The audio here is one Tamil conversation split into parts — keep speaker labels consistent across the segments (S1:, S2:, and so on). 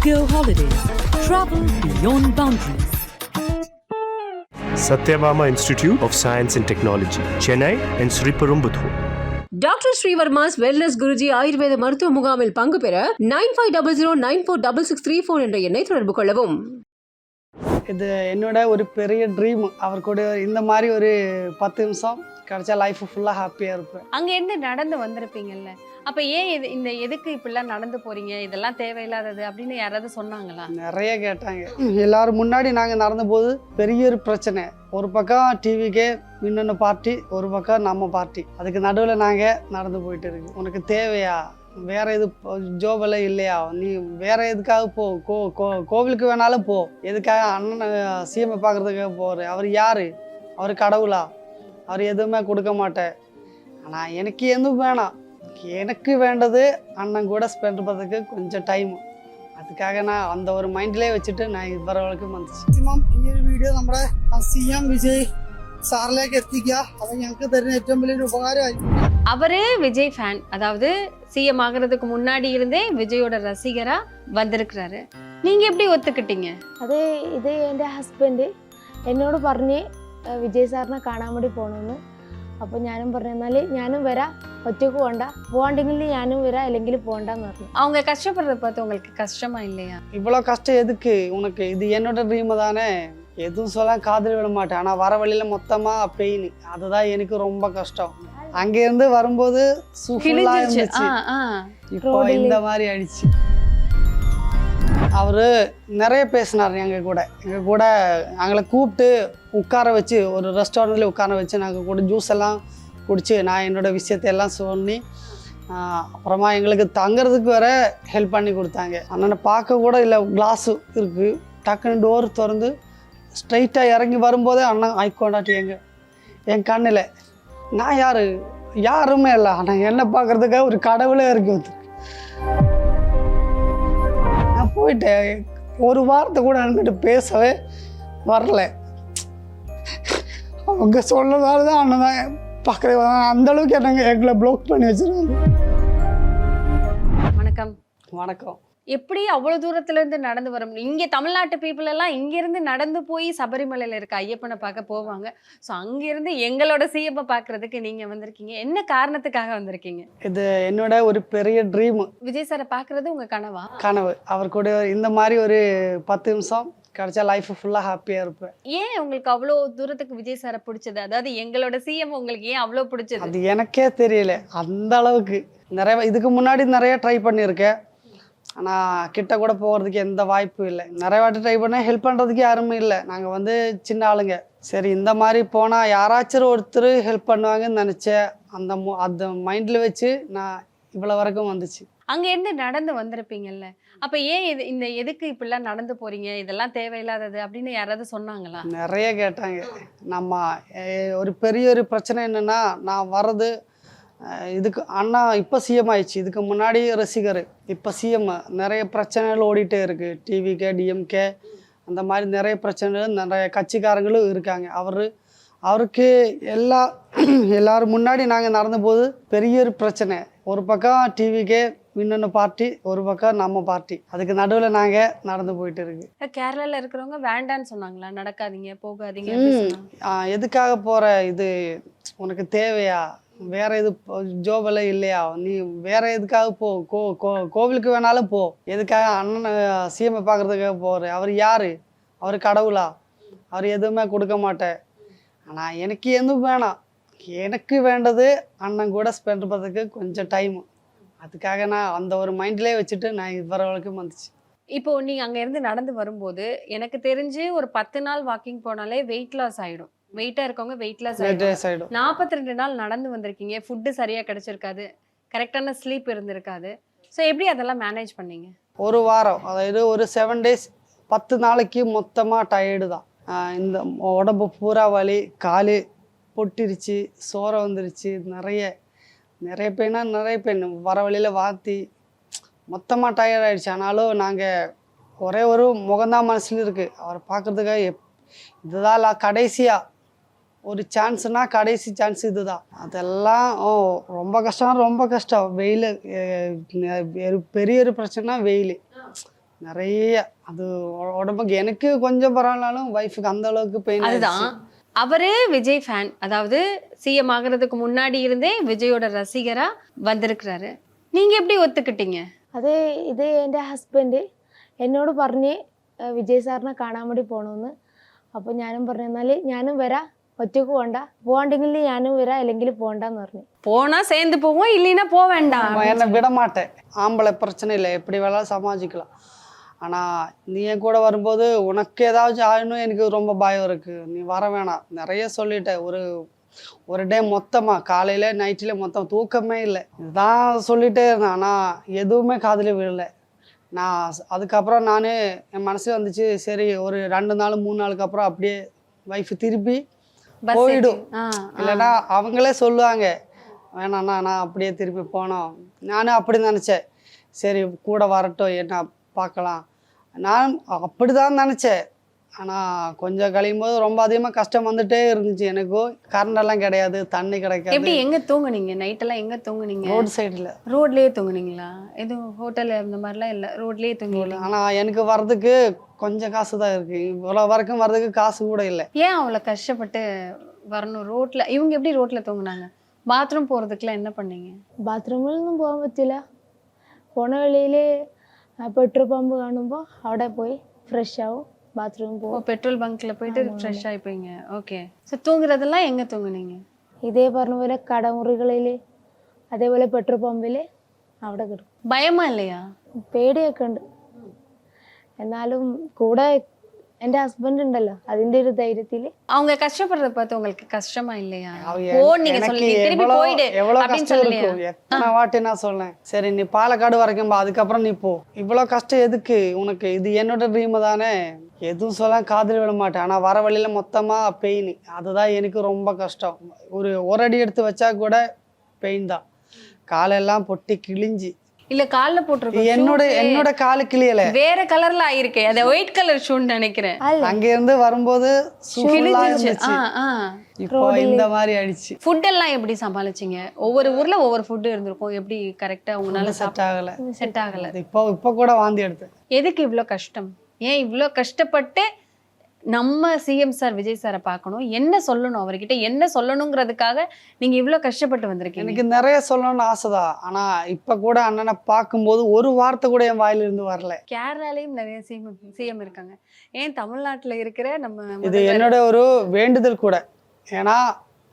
S1: Let's go holidays. Travel beyond boundaries.
S2: Satyabama Institute of Science and Technology, Chennai and Sri Perumbudur.
S3: Doctor Srivarmas wellness Guruji ஆயுர்வேத மருத்துவ முகாமில் பங்கு பெற 9500946634 என்ற எண்ணை தொடர்பு கொள்ளவும்.
S4: இது என்னோட ஒரு பெரிய ட்ரீம். அவர் கூட இந்த மாதிரி ஒரு 10 நிமிஷம் கிடைச்சா லைஃப் ஃபுல்லாக ஹாப்பியாக இருப்பேன்.
S5: அங்கேருந்து நடந்து வந்திருப்பீங்கல்ல, அப்போ ஏன் எதுக்கு இப்படிலாம் நடந்து போகிறீங்க, இதெல்லாம் தேவையில்லாதது அப்படின்னு யாராவது சொன்னாங்களா?
S4: நிறைய கேட்டாங்க. எல்லாரும் முன்னாடி நாங்கள் நடந்தபோது பெரிய ஒரு பிரச்சனை. ஒரு பக்கம் டிவிக்கே இன்னொன்று பார்ட்டி, ஒரு பக்கம் நம்ம பார்ட்டி. அதுக்கு நடுவில் நாங்கள் நடந்து போயிட்டு இருக்கு. உனக்கு தேவையா, வேற எது ஜோபெல்லாம் இல்லையா, நீ வேற எதுக்காக போ, கோவிலுக்கு வேணாலும் போ, எதுக்காக அண்ணன் சிஎம்ஐ பார்க்குறதுக்காக போகிற, அவர் யார், அவர் கடவுளா, அவர் எதுவுமே கொடுக்க மாட்டேன். ஆனால் எனக்கு எதுவும் வேணாம், எனக்கு வேண்டது அண்ணன் கூட ஸ்பெண்ட் பண்ணுறதுக்கு கொஞ்சம் டைம். അതുക്കാக ഞാൻ அந்த ഒരു മൈൻഡിലേ വെച്ചിട്ട് ഞാൻ ഇതുവരെ വரைക്കും വന്നിച്ചു.
S6: മാക്സിമം ഈ ഒരു വീഡിയോ നമ്മുടെ സിഎം വിജയ് സാറിലേക്ക് എത്തിക്കുക. അത് ഞങ്ങൾക്ക് തരുന്ന ഏറ്റവും വലിയൊരു ഉപകാരമായിരിക്കും.
S5: அவரு விஜய் ஃபேன், அதாவது சிஎம் ஆகிறதுக்கு முன்னாடி இருந்தே விஜயோட ரசிகரா வந்திருக்கிறாரு. நீங்க எப்படி ஒத்துக்கிட்டீங்க?
S7: ഇത് എൻ്റെ ഹസ്ബൻഡ് എന്നോട് പറഞ്ഞ് വിജയ് സാറിനെ കാണാൻ വേണ്ടി പോകണമെന്ന്. അപ്പോൾ ഞാനും പറഞ്ഞു എന്നാൽ ഞാനും വരാം, ഒറ്റയ്ക്ക് പോകണ്ട, போகாண்டிங்கில் ഞാനും வர, അല്ലെങ്കിൽ போகண்டான்னு പറഞ്ഞു.
S5: அவங்க கஷ்டப்படுறத பார்த்து உங்களுக்கு கஷ்டமா இல்லையா?
S4: இவ்வளோ கஷ்டம் எதுக்கு உனக்கு, இது என்னோட ட்ரீம் தானே, எதுவும் சொல்ல காதல் விட மாட்டேன். ஆனால் வர வழியில் மொத்தமாக பெயின், அதுதான் எனக்கு ரொம்ப கஷ்டம். அங்கேருந்து வரும்போது சூப்பராக இருந்துச்சு, இப்போ இந்த மாதிரி ஆயிடுச்சு. அவர் நிறைய பேசினார் எங்கள் கூட எங்களை கூப்பிட்டு உட்கார வச்சு ஒரு ரெஸ்டாரண்ட்ல உட்கார வச்சு நாங்கள் கூட ஜூஸ் எல்லாம் குடிச்சு நான் என்னோடய விஷயத்தையெல்லாம் சொல்லி அப்புறமா எங்களுக்கு தங்குறதுக்கு வேற ஹெல்ப் பண்ணி கொடுத்தாங்க. அண்ணனை பார்க்க கூட இல்லை, கிளாஸு இருக்குது, டக்குன்னு டோர் திறந்து ஸ்ட்ரைட்டாக இறங்கி வரும்போதே அண்ணன் ஐக்கோண்டாட்டி என் கண்ணில். நான் யாருமே இல்லை, ஆனால் என்னை பார்க்குறதுக்காக ஒரு கடவுளே இறக்கி வந்து நான் போயிட்டேன். ஒரு வாரத்தை கூட அண்ணன்கிட்ட பேசவே வரல. அவங்க சொன்னதால தான் அண்ணன் தான் பார்க்கவே அந்தளவுக்கு எங்களை ப்ளாக் பண்ணி வச்சுருக்காங்க.
S5: வணக்கம்.
S4: வணக்கம்.
S5: எப்படி அவ்வளோ தூரத்துலேருந்து நடந்து வர முடியும்? இங்கே தமிழ்நாட்டு பீப்புள் எல்லாம் இங்கேருந்து நடந்து போய் சபரிமலையில் இருக்க ஐயப்பனை பார்க்க போவாங்க. ஸோ அங்கேருந்து எங்களோட சிஎம்ஐ பார்க்குறதுக்கு நீங்கள் வந்திருக்கீங்க, என்ன காரணத்துக்காக வந்திருக்கீங்க?
S4: இது என்னோட ஒரு பெரிய ட்ரீம்.
S5: விஜய் சாரை பார்க்குறது உங்கள் கனவா?
S4: கனவு. அவர் கூட இந்த மாதிரி ஒரு 10 நிமிஷம் கிடைச்சா லைஃப் ஃபுல்லாக ஹாப்பியாக இருப்பேன்.
S5: ஏன் உங்களுக்கு அவ்வளோ தூரத்துக்கு விஜய் சாரை பிடிச்சது? அதாவது எங்களோட சிஎம் உங்களுக்கு ஏன் அவ்வளோ பிடிச்சது?
S4: அது எனக்கே தெரியல. அந்த அளவுக்கு இதுக்கு முன்னாடி நிறைய ட்ரை பண்ணியிருக்கேன், ஆனால் கிட்ட கூட போகிறதுக்கு எந்த வாய்ப்பும் இல்லை. நிறைய வாட்டி ட்ரை பண்ணால் ஹெல்ப் பண்ணுறதுக்கு யாருமே இல்லை. நாங்கள் சின்ன ஆளுங்க. சரி இந்த மாதிரி போனால் யாராச்சும் ஒருத்தர் ஹெல்ப் பண்ணுவாங்கன்னு நினச்சேன். அந்த மைண்டில் வச்சு நான் இவ்வளோ வரைக்கும் வந்துச்சு.
S5: அங்கேருந்து நடந்து வந்திருப்பீங்கல்ல, அப்போ ஏன் எதுக்கு இப்படிலாம் நடந்து போகிறீங்க, இதெல்லாம் தேவையில்லாதது அப்படின்னு யாராவது சொன்னாங்களா?
S4: நிறைய கேட்டாங்க. நம்ம ஒரு பெரிய ஒரு பிரச்சனை என்னென்னா, நான் வர்றது இதுக்கு அண்ணா இப்போ சிஎம் ஆயிடுச்சு, இதுக்கு முன்னாடி ரசிகர், இப்போ சிஎம். நிறைய பிரச்சனைகள் ஓடிட்டே இருக்குது, டிவிக்கே டிஎம்கே அந்த மாதிரி நிறைய பிரச்சனைகள், நிறைய கட்சிக்காரங்களும் இருக்காங்க. அவருக்கு எல்லாரும் முன்னாடி நாங்கள் நடந்தபோது பெரிய ஒரு பிரச்சனை. ஒரு பக்கம் டிவிக்கே இன்னொன்று பார்ட்டி, ஒரு பக்கம் நம்ம பார்ட்டி. அதுக்கு நடுவில் நாங்கள் நடந்து போயிட்டு இருக்கு.
S5: கேரளாவில் இருக்கிறவங்க வேண்டான்னு சொன்னாங்களா? நடக்காதீங்க, போகாதீங்க.
S4: எதுக்காக போகிற, இது உனக்கு தேவையா, வேற எது ஜோபெல்லாம் இல்லையா, நீ வேற எதுக்காக போ, கோவிலுக்கு வேணாலும் போ, எதுக்காக அண்ணன் சிஎம்ஐ பார்க்குறதுக்காக போகிற, அவர் யார், அவர் கடவுளா, அவர் எதுவுமே கொடுக்க மாட்டேன். ஆனால் எனக்கு எதுவும் வேணாம், எனக்கு வேண்டது அண்ணன் கூட ஸ்பெண்ட் பண்ணுறதுக்கு கொஞ்சம் டைம். அதுக்காக நான் அந்த ஒரு மைண்ட்லேயே வச்சுட்டு நான் இதுவரை வரைக்கும் வந்துச்சு.
S5: இப்போ நீங்கள் அங்கேருந்து நடந்து வரும்போது எனக்கு தெரிஞ்சு ஒரு 10 நாள் வாக்கிங் போனாலே வெயிட் லாஸ் ஆகிடும். வெயிட்டாக இருக்கவங்க வெயிட் லாஸ் ஆகிடும். 42 நாள் நடந்து வந்திருக்கீங்க, ஃபுட்டு சரியாக கிடச்சிருக்காது, கரெக்டான ஸ்லீப் இருந்திருக்காது. ஸோ எப்படி அதெல்லாம் மேனேஜ் பண்ணீங்க?
S4: ஒரு வாரம், அதாவது ஒரு 7 days, 10 நாளைக்கு மொத்தமாக டயர்டு தான். இந்த உடம்பு பூரா வலி, காலு பொட்டிருச்சு, சோறை வந்துருச்சு, நிறைய பெயின், வர வழியில் வாத்தி மொத்தமாக டயர்ட் ஆகிடுச்சு. ஆனாலும் நாங்கள் ஒரே ஒரு முகம்தான் மனசில் இருக்குது, அவரை பார்க்குறதுக்காக. இதுதான் கடைசியாக ஒரு சான்ஸ்னா, கடைசி சான்ஸ் இதுதான். அதெல்லாம் ரொம்ப கஷ்டம். வெயில் பெரிய ஒரு பிரச்சனைனா வெயில். நிறைய அது உடம்புக்கு எனக்கு கொஞ்சம் பரவாயில்லாலும் ஒய்ஃபுக்கு அந்த அளவுக்கு பெயின்.
S5: அதுதான் அவரு விஜய் ஃபேன், அதாவது சிஎம் ஆகிறதுக்கு முன்னாடி இருந்தே விஜயோட ரசிகரா வந்திருக்கிறாரு. நீங்க எப்படி ஒத்துக்கிட்டீங்க?
S7: ഇത് എൻ്റെ ഹസ്ബൻഡ് എന്നോട് പറഞ്ഞ് വിജയ് സാറിനെ കാണാൻ വേണ്ടി പോകണമെന്ന്. അപ്പോൾ ഞാനും പറഞ്ഞു എന്നാൽ ഞാനും വരാം, ഒറ്റക്ക് പോകണ്ട, പോകണ്ടെങ്കിൽ ഞാനും വരാം, അല്ലെങ്കിൽ போகண்டான்னு പറഞ്ഞു.
S5: போனா சேர்ந்து போவோம், இல்லைன்னா போக வேண்டாம்.
S4: என்னை விட மாட்டேன். ஆம்பளை பிரச்சனை இல்லை, எப்படி வேணாலும் சமாளிக்கலாம். ஆனால் நீ என் கூட வரும்போது உனக்கு ஏதாச்சும் ஆகணும் எனக்கு ரொம்ப பயம் இருக்குது. நீ வர வேணாம் நிறைய சொல்லிட்டேன். ஒரு டே மொத்தமாக காலையில் நைட்டில் மொத்தம் தூக்கமே இல்லை. இதுதான் சொல்லிகிட்டே இருந்தேன். ஆனால் எதுவுமே காதில் விழலை. நான் அதுக்கப்புறம் என் மனசு வந்துச்சு, சரி ஒரு 2 நாள் 3 நாளுக்கு அப்புறம் அப்படியே ஒய்ஃபு திருப்பி போயிடும். இல்லைன்னா அவங்களே சொல்லுவாங்க வேணாண்ணா நான் அப்படியே திருப்பி போனோம். நானும் அப்படி நினச்சேன், சரி கூட வரட்டும் என்ன பார்க்கலாம், நான் அப்படி தான் நினச்சேன். ஆனால் கொஞ்சம் கழியும் போது ரொம்ப அதிகமாக கஷ்டம் வந்துட்டே இருந்துச்சு. எனக்கும் கரண்டெல்லாம் கிடையாது, தண்ணி கிடைக்காது.
S5: எப்படி எங்க தூங்குனீங்க? நைட்டெல்லாம் எங்க தூங்குனீங்க?
S4: ரோடு சைடில்.
S5: ரோட்லயே தூங்குனீங்களா? எதுவும் ஹோட்டல் அந்த மாதிரிலாம் இல்லை, ரோட்லயே தூங்குவீங்க?
S4: ஆனால் எனக்கு வர்றதுக்கு கொஞ்சம் காசு தான் இருக்குது, இவ்வளோ வரைக்கும் வர்றதுக்கு காசு கூட இல்லை.
S5: ஏன் அவ்வளோ கஷ்டப்பட்டு வரணும் ரோட்ல? இவங்க எப்படி ரோட்ல தூங்குனாங்க? பாத்ரூம் போறதுக்குலாம் என்ன பண்ணீங்க?
S7: ബാത്റൂമിലൊന്നും പോകാൻ പറ്റില്ല. പോണ വഴിയിൽ പെട്രോൾ പമ്പ് കാണുമ്പോൾ അവിടെ പോയി ഫ്രഷ് ആവും, ബാത്റൂം പോകും.
S5: பெட்ரோல் பங்க்ல போயிட்டு ஃப்ரெஷ் ஆயிப்பீங்க. ஓகே. ஸோ தூங்குறதெல்லாம் எங்க தூங்குனீங்க?
S7: ഇതേ പറഞ്ഞ പോലെ കടമുറികളിൽ, അതേപോലെ പെട്രോൾ പമ്പിൽ അവിടെ കിടക്കും.
S5: பயமா இல்லையா?
S7: പേടിയൊക്കെ ഉണ്ട്. എന്നാലും കൂടെ എൻ്റെ ഹസ്ബൻഡ് ഉണ്ടല്ലോ, അതിൻ്റെ ഒരു ധൈര്യത്തിൽ.
S5: அவங்க கஷ்டப்படுறத பார்த்து உங்களுக்கு கஷ்டமா இல்லையா? நீங்க
S4: எனக்கு
S5: சொல்லுங்க திருப்பி போயிடு
S4: எவ்வளோ
S5: அப்படின்னு
S4: கஷ்டம்
S5: சொல்லலையா?
S4: இருக்கும். எத்தனை வாட்டி நான் சொன்னேன், சரி நீ பாலக்காடு வரைக்கும் பா, அதுக்கப்புறம் நீ போ, இவ்வளோ கஷ்டம் எதுக்கு உனக்கு, இது என்னோட ட்ரீம் தானே. எதுவும் சொல்ல காதில் விட மாட்டேன். ஆனால் வர வழியில் மொத்தமாக பெயின், அதுதான் எனக்கு ரொம்ப கஷ்டம். ஒரு அடி எடுத்து வச்சா கூட பெயின் தான். காலெல்லாம் பொட்டி கிழிஞ்சி.
S5: இல்ல கால்ல போட்டுருக்கோம்.
S4: என்னோட காலு கிளியல,
S5: வேற கலர்ல ஆயிருக்கே, அது ஒயிட் கலர் ஷூன்னு நினைக்கிறேன்.
S4: அங்க இருந்து வரும்போது இப்போ இந்த மாதிரி ஆயிடுச்சு.
S5: ஃபுட் எல்லாம் எப்படி சமாளிச்சீங்க? ஒவ்வொரு ஊர்ல ஒவ்வொரு ஃபுட் இருந்திருக்கும், எப்படி கரெக்டா உங்களால செட் ஆகல?
S4: இப்போ கூட வாந்தி எடுத்தேன்.
S5: எதுக்கு இவ்ளோ கஷ்டம்? ஏன் இவ்ளோ கஷ்டப்பட்டு நம்ம சிஎம் சார் விஜய் சாரை பார்க்கணும், என்ன சொல்லணும், அவர்கிட்ட என்ன சொல்லணுங்கிறதுக்காக நீங்க இவ்ளோ கஷ்டப்பட்டு வந்திருக்கீங்க?
S4: எனக்கு நிறைய சொல்லணும்னு ஆசைதான். ஆனா இப்ப கூட அண்ணனை பார்க்கும்போது ஒரு வார்த்தை கூட என் வாயில இருந்து வரல.
S5: கேரளாலையும் நிறைய சிஎம் இருக்காங்க, ஏன் தமிழ்நாட்டுல இருக்கிற நம்ம
S4: இது என்னோட ஒரு வேண்டுதல் கூட. ஏன்னா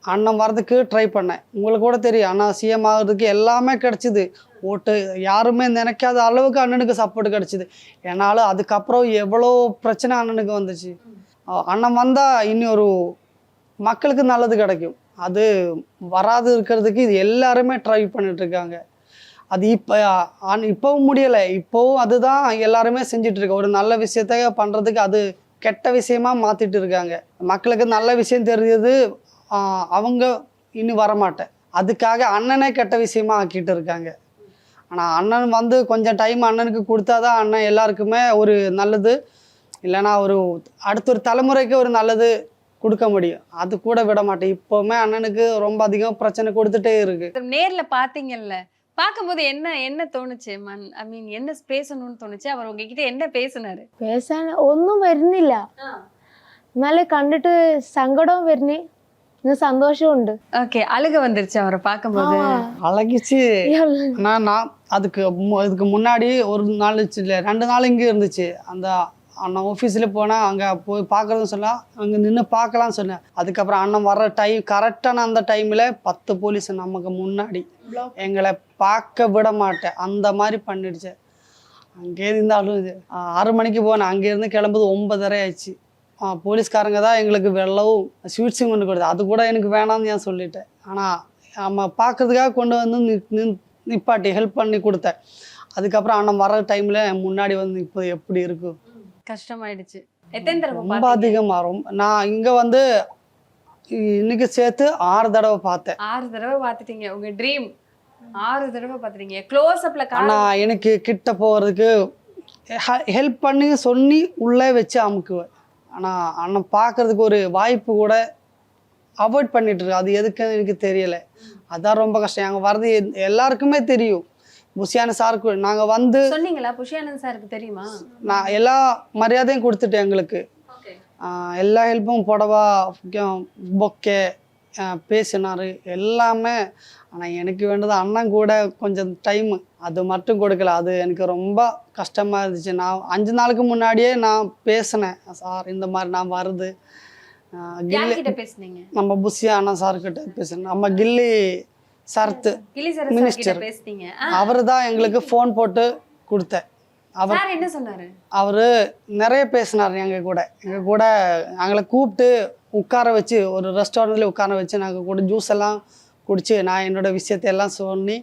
S4: அண்ணன் வரதுக்கு ட்ரை பண்ணேன். உங்களுக்கு கூட தெரியும், அண்ணா சிஎம் ஆகிறதுக்கு எல்லாமே கிடைச்சிது. ஓட்டு யாருமே நினைக்காத அளவுக்கு அண்ணனுக்கு சப்போர்ட் கிடைச்சிது. ஏன்னாலும் அதுக்கப்புறம் எவ்வளோ பிரச்சனை அண்ணனுக்கு வந்துச்சு. அண்ணன் வந்தால் இனி ஒரு மக்களுக்கு நல்லது கிடைக்கும். அது வராது இருக்கிறதுக்கு இது எல்லாருமே ட்ரை பண்ணிட்டு இருக்காங்க. அது இப்போவும் முடியலை, இப்போவும் அதுதான் எல்லாருமே செஞ்சுட்டு இருக்க. ஒரு நல்ல விஷயத்த பண்ணுறதுக்கு அது கெட்ட விஷயமா மாற்றிட்டு இருக்காங்க. மக்களுக்கு நல்ல விஷயம் தெரிஞ்சது அவங்க இனி வரமாட்டேன், அதுக்காக அண்ணனே கெட்ட விஷயமா ஆக்கிட்டு இருக்காங்க. ஆனால் அண்ணன் வந்து கொஞ்சம் டைம் அண்ணனுக்கு கொடுத்தாதான் அண்ணன் எல்லாருக்குமே ஒரு நல்லது, இல்லைன்னா அடுத்த ஒரு தலைமுறைக்கு ஒரு நல்லது கொடுக்க முடியும். அது கூட விட மாட்டேன். இப்போவுமே அண்ணனுக்கு ரொம்ப அதிகம் பிரச்சனை கொடுத்துட்டே இருக்கு.
S5: நேர்ல பாத்தீங்கல்ல, பார்க்கும்போது என்ன தோணுச்சு? ஐ மீன் என்ன பேசணும்னு தோணுச்சு? அவர் உங்ககிட்ட என்ன பேசினாரு?
S7: ഒന്നും വരുന്നില്ല, എന്നാലും കണ്ടിട്ട് സങ്കടവും വരുന്നേ, சந்தோஷம். ஓகே,
S5: அழுக வந்துருச்சு அவரை பார்க்கும்போது?
S4: அழகிச்சு. நான் அதுக்கு முன்னாடி ஒரு நாள் 2 நாள் இங்கே இருந்துச்சு. அந்த அண்ணன் ஆஃபீஸில் போனால் அங்கே போய் பார்க்குறதுன்னு சொன்னால் அங்கே நின்று பார்க்கலான்னு சொன்னேன். அதுக்கப்புறம் அண்ணன் வர்ற டைம் கரெக்டான அந்த டைமில் 10 போலீஸ் நமக்கு முன்னாடி எங்களை பார்க்க விட மாட்டேன், அந்த மாதிரி பண்ணிடுச்சு. அங்கே இருந்தாலும் 6 மணிக்கு போனேன், அங்கேருந்து கிளம்புது 9:30 ஆயிடுச்சு. போலீஸ்காரங்க தான் எங்களுக்கு வெள்ளவும் ஸ்வீட்ஸும் கொண்டு கொடுத்து, அது கூட எனக்கு வேணாம்னு நான் சொல்லிட்டேன். ஆனால் நம்ம பார்க்கறதுக்காக கொண்டு வந்து நிப்பாட்டி ஹெல்ப் பண்ணி கொடுத்தேன். அதுக்கப்புறம் அண்ணன் வர்ற டைமில் முன்னாடி வந்து இப்போ எப்படி இருக்கும்,
S5: கஷ்டமாயிடுச்சு. எத்தனை தடவை?
S4: ரொம்ப அதிகமாக. ரொம்ப நான் இங்கே வந்து இன்னைக்கு சேர்த்து 6 தடவை பார்த்தேன்.
S5: 6 தடவை பார்த்துட்டீங்க? உங்கள் ட்ரீம் 6 தடவை பார்த்துட்டீங்க. க்ளோஸ் அப்ல
S4: ஆனால் எனக்கு கிட்ட போகிறதுக்கு ஹெல்ப் பண்ணி சொல்லி உள்ளே வச்சு அமுக்குவேன். ஆனால் அண்ணன் பார்க்கறதுக்கு ஒரு வாய்ப்பு கூட அவாய்ட் பண்ணிட்டு இருக்கு. அது எதுக்குன்னு எனக்கு தெரியலை. அதான் ரொம்ப கஷ்டம். அங்கே வர்றது எல்லாருக்குமே தெரியும். புஷியான சாருக்கு நாங்கள் வந்து
S5: சொன்னீங்களா? புஷியானந்த் சாருக்கு தெரியுமா?
S4: நான் எல்லா மரியாதையும் கொடுத்துட்டேன் எங்களுக்கு. எல்லா ஹெல்ப்பும் புடவா பொக்கே பேசினார் எல்லாமே. ஆனால் எனக்கு வேண்டது அண்ணன் கூட கொஞ்சம் டைமு அது மட்டும் கொடுக்கல. அது எனக்கு ரொம்ப கஷ்டமாக இருந்துச்சு. நான் 5 நாளுக்கு முன்னாடியே நான் பேசினேன், சார் இந்த மாதிரி நான் வருது.
S5: பேசுனீங்க?
S4: நம்ம புஷியா அண்ணன் சார்கிட்ட பேசினேன். நம்ம கில்லி சரத்து மினிஸ்டர் அவரு தான் எங்களுக்கு ஃபோன் போட்டு கொடுத்தேன்.
S5: அவர் என்ன சொன்னாரு?
S4: அவரு நிறைய பேசினார் எங்கள் கூட எங்களை கூப்பிட்டு உட்கார வச்சு ஒரு ரெஸ்டாரண்ட்லேயே உட்கார வச்சு நாங்கள் கூட ஜூஸ் எல்லாம் குடிச்சு நான் என்னோடய விஷயத்தையெல்லாம் சொல்லி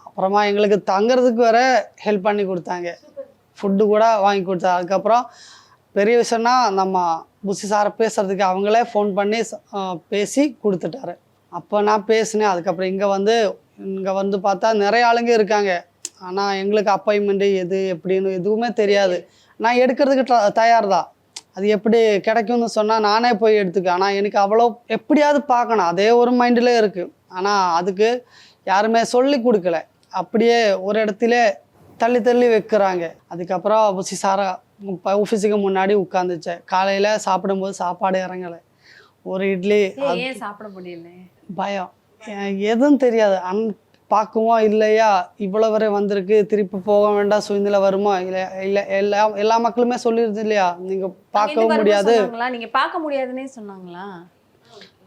S4: அப்புறமா எங்களுக்கு தங்குறதுக்கு வேற ஹெல்ப் பண்ணி கொடுத்தாங்க. ஃபுட்டு கூட வாங்கி கொடுத்தாங்க. அதுக்கப்புறம் பெரிய விஷயம்னா நம்ம புஷி சாரை பேசுகிறதுக்கு அவங்களே ஃபோன் பண்ணி பேசி கொடுத்துட்டாரு. அப்போ நான் பேசினேன். அதுக்கப்புறம் இங்கே வந்து பார்த்தா நிறைய ஆளுங்க இருக்காங்க. ஆனால் எங்களுக்கு அப்பாயின்மெண்ட்டு எது எப்படின்னு எதுவுமே தெரியாது. நான் எடுக்கிறதுக்கு தயார் தான். அது எப்படி கிடைக்கும்னு சொன்னால் நானே போய் எடுத்துக்க. ஆனால் எனக்கு அவ்வளோ எப்படியாவது பார்க்கணும் அதே ஒரு மைண்டில் இருக்குது. ஆனால் அதுக்கு யாருமே சொல்லி கொடுக்கல. அப்படியே ஒரு இடத்துல தள்ளி தள்ளி வைக்கிறாங்க. அதுக்கப்புறம் புஷி சாரை ஆஃபீஸுக்கு முன்னாடி உட்காந்துச்சேன். காலையில் சாப்பிடும்போது சாப்பாடு இறங்கலை. ஒரு இட்லி.
S5: ஏன் சாப்பிட முடியல? பயம்.
S4: எதுவும் தெரியாது. பார்க்குமோ இல்லையா இவ்வளோ வரை வந்திருக்கு, திருப்பி போக வேண்டாம், சூழ்நிலை வருமோ இல்லை இல்லை எல்லா மக்களுமே சொல்லிடுது இல்லையா, நீங்கள் பார்க்கவும் முடியாது.
S5: நீங்கள் பார்க்க முடியாதுன்னே சொன்னாங்களா?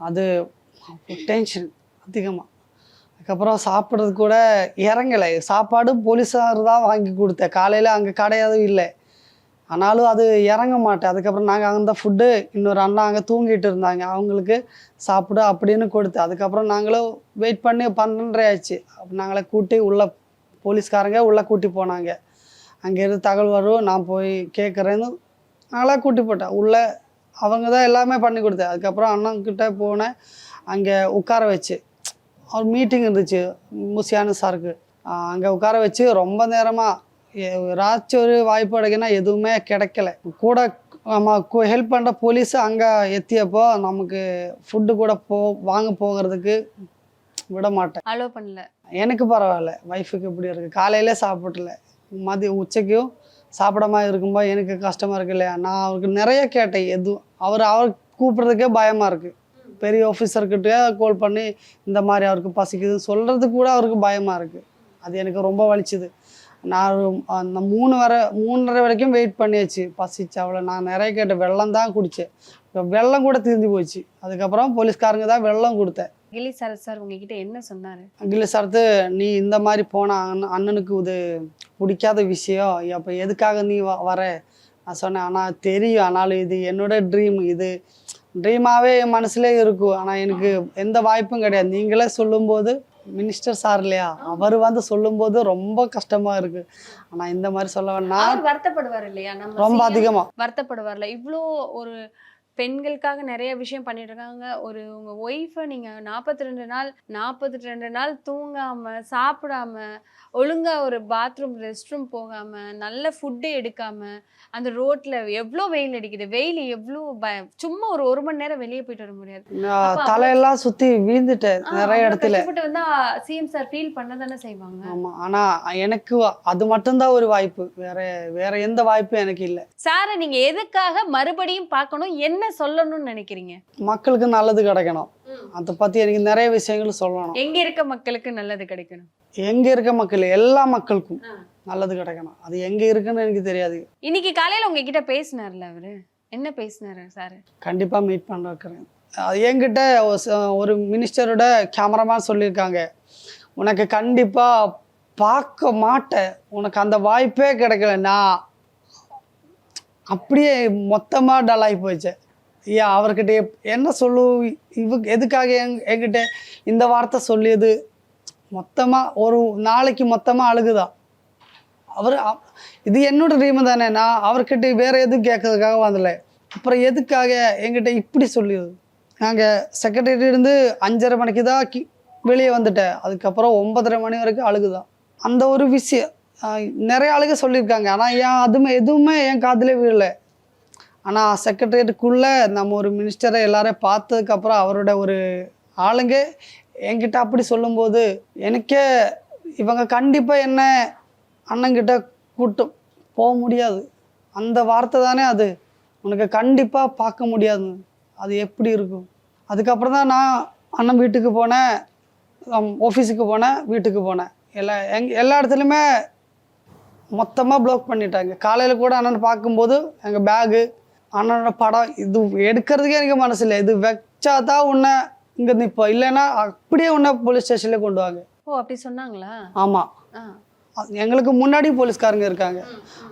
S5: அது
S4: டென்ஷன் அதிகமாக. அதுக்கப்புறம் சாப்பிட்றது கூட இறங்கலை. சாப்பாடு போலீஸார் தான் வாங்கி கொடுத்தேன். காலையில் அங்கே கிடையாதும் இல்லை. ஆனாலும் அது இறங்க மாட்டேன். அதுக்கப்புறம் நாங்கள் அந்த ஃபுட்டு இன்னொரு அண்ணா அங்கே தூங்கிட்டு இருந்தாங்க, அவங்களுக்கு சாப்பிடு அப்படின்னு கொடுத்து அதுக்கப்புறம் நாங்களும் வெயிட் பண்ணி 12:30 ஆச்சு. அப்போ நாங்களே கூட்டி போலீஸ்காரங்க உள்ளே கூட்டி போனாங்க. அங்கேருந்து தகவல் வரும், நான் போய் கேட்குறேன்னு நாங்களே கூட்டி போட்டேன் உள்ளே. அவங்க தான் எல்லாமே பண்ணி கொடுத்தேன். அதுக்கப்புறம் அண்ணன்கிட்ட போனேன். அங்கே உட்கார வச்சு ஒரு மீட்டிங் இருந்துச்சு புஷியான சாருக்கு. அங்கே உட்கார வச்சு ரொம்ப நேரமாக ஏதாச்சும் ஒரு வாய்ப்பு கிடைக்குன்னா எதுவுமே கிடைக்கல. கூட நம்ம ஹெல்ப் பண்ணுற போலீஸ் அங்கே எத்தியப்போ நமக்கு ஃபுட்டு கூட வாங்க போகிறதுக்கு விட மாட்டேன், அலோவ் பண்ணல. எனக்கு பரவாயில்ல, ஒய்ஃபுக்கு இப்படி இருக்குது. காலையில் சாப்பிடல, மதியம் உச்சைக்கும் சாப்பிடாம இருக்கும்போது எனக்கு கஷ்டமாக இருக்கு இல்லையா. நான் அவருக்கு நிறைய கேட்டேன். எதுவும் அவர் கூப்பிட்றதுக்கே பயமாக இருக்குது. பெரிய ஆஃபீஸர்கிட்டே கால் பண்ணி இந்த மாதிரி அவருக்கு பசிக்குதுன்னு சொல்கிறதுக்கு கூட அவருக்கு பயமாக இருக்குது. அது எனக்கு ரொம்ப வலிச்சுது. நான் அந்த 3:30 வரைக்கும் வெயிட் பண்ணியாச்சு. பசிச்சு அவ்வளோ நான் நிறைய கேட்டேன். வெள்ளம் தான் குடித்தேன். இப்போ வெள்ளம் கூட தீர்ந்து போச்சு. அதுக்கப்புறம் போலீஸ்காரங்க தான் வெள்ளம் கொடுத்தேன்.
S5: கில்லி சரத் சார் உங்ககிட்ட என்ன சொன்னார்?
S4: கில்லி சரத்து, நீ இந்த மாதிரி போனால் அண்ணனுக்கு இது பிடிக்காத விஷயம், அப்போ எதுக்காக நீ வர? நான் சொன்னேன், ஆனால் தெரியும், ஆனாலும் இது என்னோட ட்ரீம், இது ட்ரீமாகவே என் மனசுலேயே இருக்கும். ஆனால் எனக்கு எந்த வாய்ப்பும் கிடையாது. நீங்களே சொல்லும்போது மினிஸ்டர் சார் இல்லையா, அவர் வந்து சொல்லும்போது ரொம்ப கஷ்டமா இருக்கு. ஆனா இந்த மாதிரி சொல்ல வேண்டாம்,
S5: வருத்தப்படுவார் இல்லையா,
S4: ரொம்ப அதிகமா
S5: வருத்தப்படுவார்ல. இவ்வளோ ஒரு பெண்களுக்காக நிறைய விஷயம் பண்ணிட்டு இருக்காங்க. உங்க ஒய்ஃபை நீங்க 42 நாள் தூங்காம சாப்பிடாம ஒழுங்கா ஒரு பாத்ரூம் ரெஸ்ட் ரூம் போகாம நல்ல ஃபுட்டு எடுக்காம அந்த ரோட்ல எவ்வளோ வெயில் அடிக்குது, வெயில் எவ்வளோ சும்மா ஒரு மணி நேரம் வெளியே போயிட்டு வர முடியாது.
S4: தலையெல்லாம் சுத்தி வீழ்ந்துட்டேன் நிறைய இடத்துல.
S5: வந்தா சிஎம் சார் ஃபீல் பண்ணதானே செய்வாங்க.
S4: ஆமா, ஆனா எனக்கு அது மட்டும்தான் ஒரு வாய்ப்பு, வேற எந்த வாய்ப்பும் எனக்கு இல்லை.
S5: சாரை நீங்க எதுக்காக மறுபடியும் பார்க்கணும், என்ன சொல்லணும்னு நினைக்கிறீங்க?
S4: மக்களுக்கு நல்லது கிடைக்கணும், அதை பத்தி எனக்கு நிறைய விஷயங்கள் சொல்லணும்.
S5: எங்க இருக்க மக்களுக்கு நல்லது கிடைக்கணும்,
S4: எங்க இருக்க மக்கள் எல்லா மக்களுக்கும் நல்லது கிடைக்கணும். அது எங்க இருக்குன்னு எனக்கு தெரியாது.
S5: இன்னைக்கு காலையில உங்ககிட்ட பேசினார்ல, அவரு என்ன பேசினாரு சார்?
S4: கண்டிப்பா மீட் பண்ண வைக்கிறேன். என்கிட்ட ஒரு மினிஸ்டரோட கேமராமேன் சொல்லியிருக்காங்க, உனக்கு கண்டிப்பா பார்க்க மாட்டேன், உனக்கு அந்த வாய்ப்பே கிடைக்கல. நான் அப்படியே மொத்தமா டல்லாகி போயிச்சேன். ஏன் அவர்கிட்ட என்ன சொல்லு, எதுக்காக என்கிட்ட இந்த வார்த்தை சொல்லியது, மொத்தமாக ஒரு நாளைக்கு மொத்தமாக அழுகுதான். அவர் இது என்னோட ட்ரீம் தானே, நான் அவர்கிட்ட வேறு எதுவும் கேட்கறதுக்காக வந்தல. அப்புறம் எதுக்காக என்கிட்ட இப்படி சொல்லியது? நாங்கள் செக்ரட்டரி இருந்து 5:30 மணிக்கு தான் வெளியே வந்துட்டேன். அதுக்கப்புறம் 9:30 மணி வரைக்கும் அழுகுதான். அந்த ஒரு விஷயம் நிறைய ஆளுங்க சொல்லியிருக்காங்க. ஆனால் எதுவுமே என் காதிலே விழலை. ஆனால் செக்ரட்டரியேட்டுக்குள்ளே நம்ம ஒரு மினிஸ்டரை எல்லாரையும் பார்த்ததுக்கப்புறம் அவரோட ஒரு ஆளுங்க என்கிட்ட அப்படி சொல்லும்போது எனக்கே இவங்க கண்டிப்பாக என்ன அண்ணங்கிட்ட கூட்டு போக முடியாது. அந்த வார்த்தை தானே அது, உனக்கு கண்டிப்பாக பார்க்க முடியாது, அது எப்படி இருக்கும். அதுக்கப்புறம் தான் நான் அண்ணன் வீட்டுக்கு போனேன், ஆஃபீஸுக்கு போனேன், வீட்டுக்கு போனேன். எல்லா இடத்துலையுமே மொத்தமாக ப்ளாக் பண்ணிட்டாங்க. காலையில் கூட அண்ணனை பார்க்கும்போது எங்கள் பேகு, அண்ணனோட படம் இது எடுக்கிறதுக்கே எனக்கு மனசு இல்லை. இது வச்சா தான் உன்னை இங்கே நிற்போம், இல்லைன்னா அப்படியே உன்னை போலீஸ் ஸ்டேஷனில் கொண்டு வாங்க.
S5: ஓ அப்படி சொன்னாங்களா?
S4: ஆமாம், எங்களுக்கு முன்னாடி போலீஸ்காரங்க இருக்காங்க.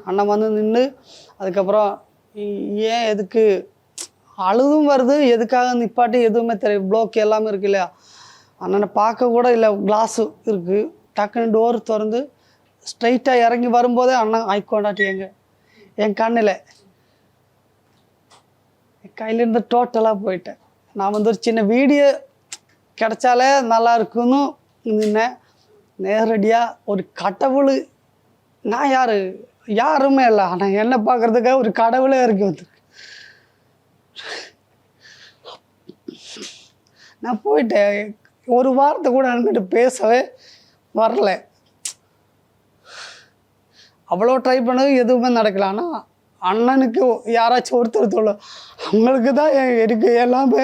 S4: அண்ணன் வந்து நின்று அதுக்கப்புறம் ஏன் எதுக்கு அழுதும் வருது, எதுக்காக நிப்பாட்டி எதுவுமே தெரியும். ப்ளோக் எல்லாமே இருக்கு இல்லையா, அண்ணனை பார்க்க கூட இல்லை, கிளாஸு இருக்குது. டக்குன்னு டோர் திறந்து ஸ்ட்ரைட்டாக இறங்கி வரும்போதே அண்ணன் ஐக்கோண்டாட்டி என் கண்ணில் கையிலேருந்து டோட்டலாக போயிட்டேன். நான் வந்து ஒரு சின்ன வீடியோ கிடைச்சாலே நல்லா இருக்குன்னு நின்னேன். நேரடியாக ஒரு கடவுள், நான் யாருமே இல்லை, ஆனால் என்ன பார்க்குறதுக்காக ஒரு கடவுளே இறக்கி வந்துருக்கு. நான் போயிட்டேன். ஒரு வாரத்தை கூட என்கிட்ட பேசவே வரல. அவ்வளோ ட்ரை பண்ணது எதுவுமே நடக்கல. ஆனால் அண்ணனுக்கு யாராச்சும் ஒருத்தர் சொல்ல, அவங்களுக்கு தான் எனக்கு எல்லாமே.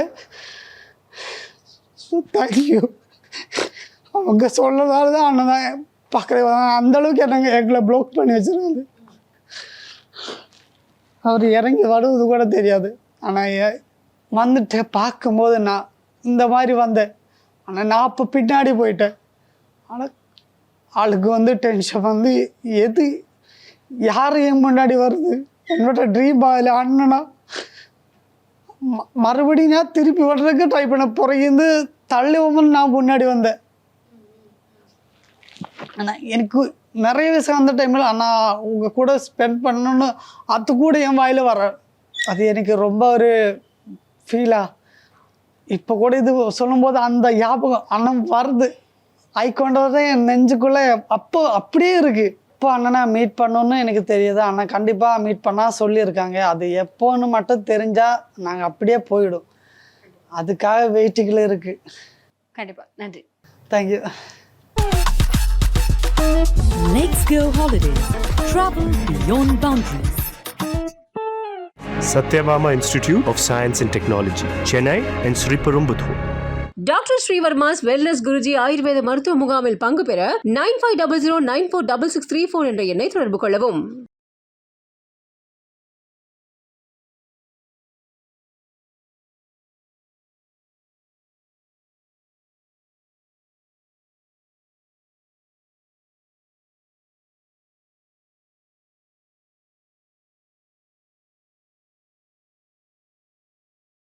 S4: தேங்க்யூ. அவங்க சொல்லதால தான் அண்ணன் தான் பார்க்குறது. அந்தளவுக்கு எங்களை ப்ளாக் பண்ணி வச்சுருக்காங்க. அவர் இறங்கி வருவது கூட தெரியாது. ஆனால் வந்துட்டு பார்க்கும்போது நான் இந்த மாதிரி வந்தேன். ஆனால் நான் அப்போ பின்னாடி போயிட்டேன். ஆனால் ஆளுக்கு வந்து டென்ஷன் வந்து யார் என் முன்னாடி வருது, என்னோட ட்ரீம் இல்லை அண்ணனா. மறுபடியும் நான் திருப்பி வர்றதுக்கு ட்ரை பண்ண பிறகு தள்ளி நான் முன்னாடி வந்தேன். ஆனால் எனக்கு நிறைய விஷயம் அந்த டைமில் அண்ணா உங்கள் கூட ஸ்பெண்ட் பண்ணணுன்னு அது கூட என் வாயில் வர, அது எனக்கு ரொம்ப ஒரு ஃபீலாக. இப்போ கூட இது சொல்லும்போது அந்த ஞாபகம் அண்ணன் வருது, ஐக்கொண்டதே என் நெஞ்சுக்குள்ளே அப்போ அப்படியே இருக்குது. இப்போ அண்ணனை மீட் பண்ணணுன்னு எனக்கு தெரியுது. அண்ணன் கண்டிப்பாக மீட் பண்ணால் சொல்லியிருக்காங்க. அது எப்போன்னு மட்டும் தெரிஞ்சால் நாங்கள் அப்படியே போயிடும். அதுக்காக வெயிட்டிங்கில் இருக்குது.
S5: கண்டிப்பாக நன்றி.
S4: Thank you.
S1: Let's go holidays. Travel beyond boundaries.
S2: Satyabama Institute of Science and Technology, Chennai and Sriperumbudur.
S3: Doctor Srivarmas wellness Guruji ஆயுர்வேத மருத்துவ முகாமில் பங்கு பெற 9500946634 என்ற எண்ணை தொடர்பு கொள்ளவும்.